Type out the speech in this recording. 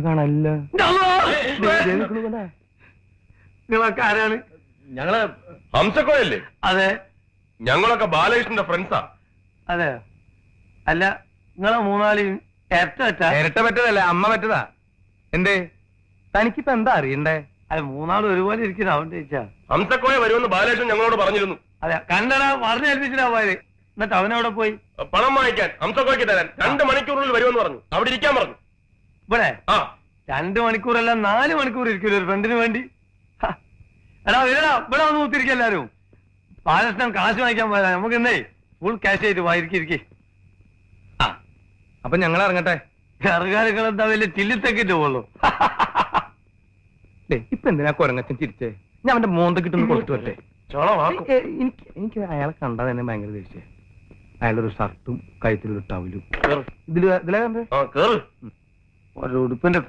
കാണല്ല. നിങ്ങളൊക്കെ ആരാണ്? ഞങ്ങള് ഹംസക്കോയല്ലേ? അതെ. ഞങ്ങളൊക്കെ ബാലകൃഷ്ണന്റെ ഫ്രണ്ട്സാ. അതെ. അല്ല, നിങ്ങളെ മൂന്നാളിയും ഇരട്ട പറ്റതല്ല, അമ്മ പറ്റതാ. എന്തേ തനിക്കിപ്പോ എന്താ അറിയണ്ടേ? അതെ, മൂന്നാളും ഒരുപോലെ ഇരിക്കുന്ന അവൻ ചോദിച്ചാ. ഹംസക്കോയ വരുമെന്ന് ബാലകൃഷ്ണൻ ഞങ്ങളോട് പറഞ്ഞിരുന്നു. അതെ, കണ്ടടാ, പറഞ്ഞേൽപ്പിച്ചിട്ടാ പോയത്. എന്നിട്ട് അവനവിടെ പോയി പണം വാങ്ങിക്കാൻ, ഹംസക്കോയ്ക്ക് തരാൻ 2 മണിക്കൂറിനുള്ളിൽ വരുമെന്ന് പറഞ്ഞു. അവിടെ ഇരിക്കാൻ പറഞ്ഞു. ഇവിടെ ആ 2 മണിക്കൂറല്ല 4 മണിക്കൂർ ഇരിക്കൂല ഒരു ഫ്രണ്ടിന് വേണ്ടി. എടാ വരടാ, ഇവിടെ വന്ന് കൂത്തിരിക്കും എല്ലാരും. ബാലകൃഷ്ണൻ കാശ് വാങ്ങിക്കാൻ പോയതാ. നമുക്ക് എന്നേ ഫുൾ ക്യാഷ് ആയിട്ട് വായിരിക്കിരിക്കേ. അപ്പൊ ഞങ്ങൾ ഇറങ്ങട്ടെ. സർക്കാരുകൾ എന്താ വലിയ ചില്ലിത്തെക്കിട്ട് പോകുള്ളൂ. ഇപ്പൊ എന്തിനാ കുരങ്ങച്ചൻ ചിരിച്ചേ? ഞാൻ അവന്റെ മോന്ത കിട്ടുന്ന കൊടുത്തു വരട്ടെ. എനിക്ക് അയാളെ കണ്ടാൽ തന്നെ ഭയങ്കര ദേഷ്യം. അയാളൊരു ഷർട്ടും കഴുത്തിലൊരു ടവലും. ഇതിലാ കണ്ടേ ഒരു ഉടുപ്പിന്റെ